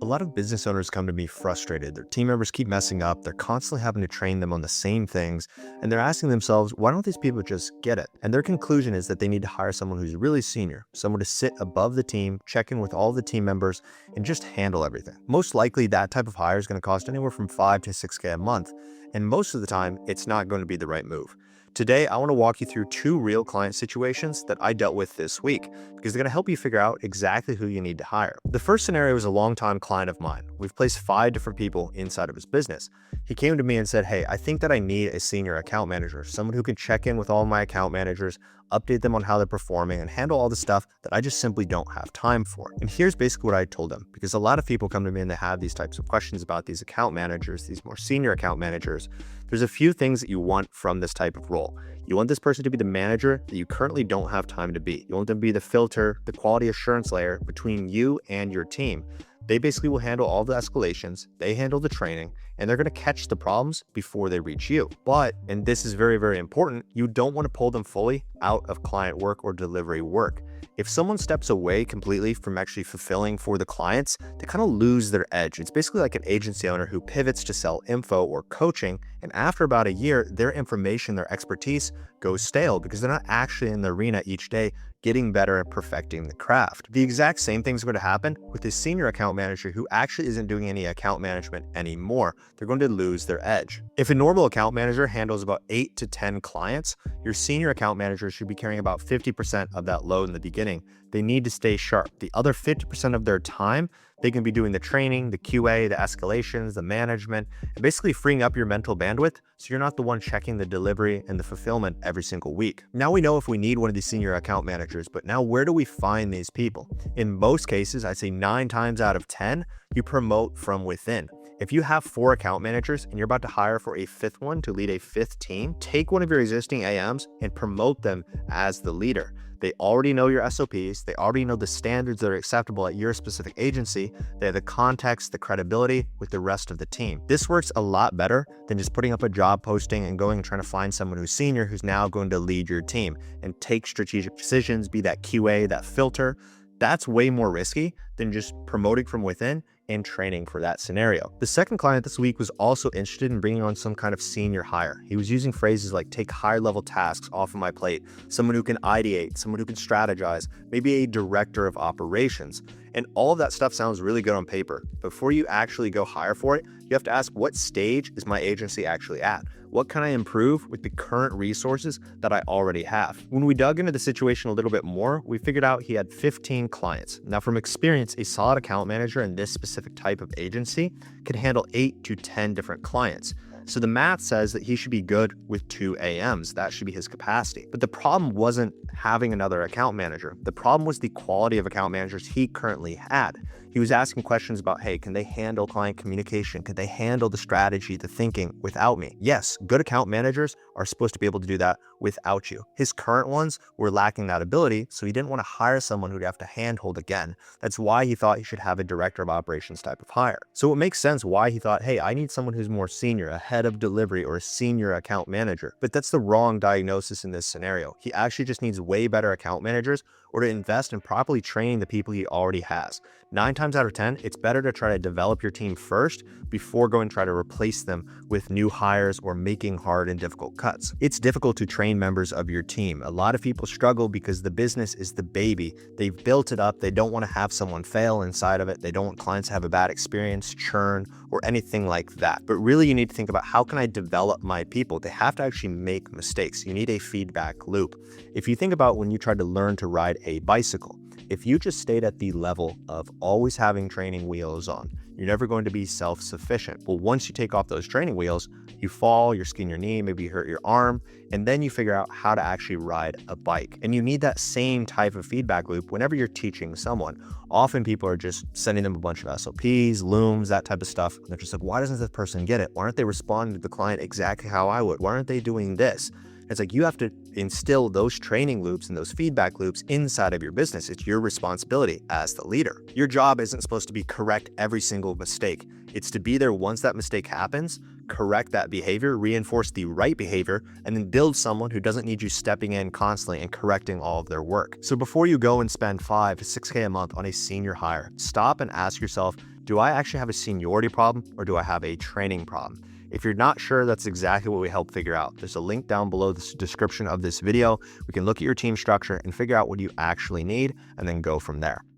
A lot of business owners come to me frustrated. Their team members keep messing up. They're constantly having to train them on the same things. And they're asking themselves, why don't these people just get it? And their conclusion is that they need to hire someone who's really senior, someone to sit above the team, check in with all the team members, and just handle everything. Most likely, that type of hire is going to cost anywhere from 5 to 6K a month. And most of the time, it's not going to be the right move. Today, I want to walk you through 2 real client situations that I dealt with this week because they're going to help you figure out exactly who you need to hire. The first scenario is a longtime client of mine. We've placed 5 different people inside of his business. He came to me and said, hey, I think that I need a senior account manager, someone who can check in with all my account managers, update them on how they're performing, and handle all the stuff that I just simply don't have time for. And here's basically what I told him, because a lot of people come to me and they have these types of questions about these account managers, these more senior account managers. There's a few things that you want from this type of role. You want this person to be the manager that you currently don't have time to be. You want them to be the filter, the quality assurance layer between you and your team. They basically will handle all the escalations, they handle the training, and they're going to catch the problems before they reach you. But, and this is very, very important, you don't want to pull them fully out of client work or delivery work. If someone steps away completely from actually fulfilling for the clients, they kind of lose their edge. It's basically like an agency owner who pivots to sell info or coaching, and after about a year, their information, their expertise goes stale because they're not actually in the arena each day getting better at perfecting the craft. The exact same thing is going to happen with a senior account manager who actually isn't doing any account management anymore. They're going to lose their edge. If a normal account manager handles about 8 to 10 clients, your senior account manager should be carrying about 50% of that load in the beginning. They need to stay sharp. The other 50% of their time, they can be doing the training, the QA, the escalations, the management, and basically freeing up your mental bandwidth so you're not the one checking the delivery and the fulfillment every single week. Now we know if we need one of these senior account managers, but now where do we find these people? In most cases, I'd say 9 times out of 10, you promote from within. If you have 4 account managers and you're about to hire for a 5th one to lead a 5th team, take one of your existing AMs and promote them as the leader. They already know your SOPs. They already know the standards that are acceptable at your specific agency. They have the context, the credibility with the rest of the team. This works a lot better than just putting up a job posting and going and trying to find someone who's senior who's now going to lead your team and take strategic decisions, be that QA, that filter. That's way more risky than just promoting from within and training for that scenario. The second client this week was also interested in bringing on some kind of senior hire. He was using phrases like take higher level tasks off of my plate, someone who can ideate, someone who can strategize, maybe a director of operations. And all of that stuff sounds really good on paper. Before you actually go hire for it, you have to ask, what stage is my agency actually at? What can I improve with the current resources that I already have? When we dug into the situation a little bit more, we figured out he had 15 clients. Now, from experience, a solid account manager in this specific type of agency could handle 8 to 10 different clients. So the math says that he should be good with 2 AMs. That should be his capacity. But the problem wasn't having another account manager. The problem was the quality of account managers he currently had. He was asking questions about, hey, can they handle client communication? Can they handle the strategy, the thinking without me? Yes, good account managers are supposed to be able to do that without you. His current ones were lacking that ability, so he didn't want to hire someone who'd have to handhold again. That's why he thought he should have a director of operations type of hire. So it makes sense why he thought, hey, I need someone who's more senior, a head of delivery or a senior account manager. But that's the wrong diagnosis in this scenario. He actually just needs way better account managers or to invest in properly training the people he already has. 9 times out of 10, it's better to try to develop your team first before going to try to replace them with new hires or making hard and difficult cuts. It's difficult to train members of your team. A lot of people struggle because the business is the baby. They've built it up. They don't want to have someone fail inside of it. They don't want clients to have a bad experience, churn, or anything like that. But really, you need to think about, how can I develop my people? They have to actually make mistakes. You need a feedback loop. If you think about when you tried to learn to ride a bicycle, if you just stayed at the level of always having training wheels on, you're never going to be self-sufficient. Well, once you take off those training wheels, you fall, you skin your knee, maybe you hurt your arm, and then you figure out how to actually ride a bike. And you need that same type of feedback loop whenever you're teaching someone. Often people are just sending them a bunch of SOPs, looms, that type of stuff. And they're just like, why doesn't this person get it? Why aren't they responding to the client exactly how I would? Why aren't they doing this? It's like you have to instill those training loops and those feedback loops inside of your business. It's your responsibility as the leader. Your job isn't supposed to be correct every single mistake. It's to be there once that mistake happens, correct that behavior, reinforce the right behavior, and then build someone who doesn't need you stepping in constantly and correcting all of their work. So before you go and spend 5 to 6K a month on a senior hire, stop and ask yourself, Do I actually have a seniority problem or do I have a training problem? If you're not sure, that's exactly what we help figure out. There's a link down below the description of this video. We can look at your team structure and figure out what you actually need and then go from there.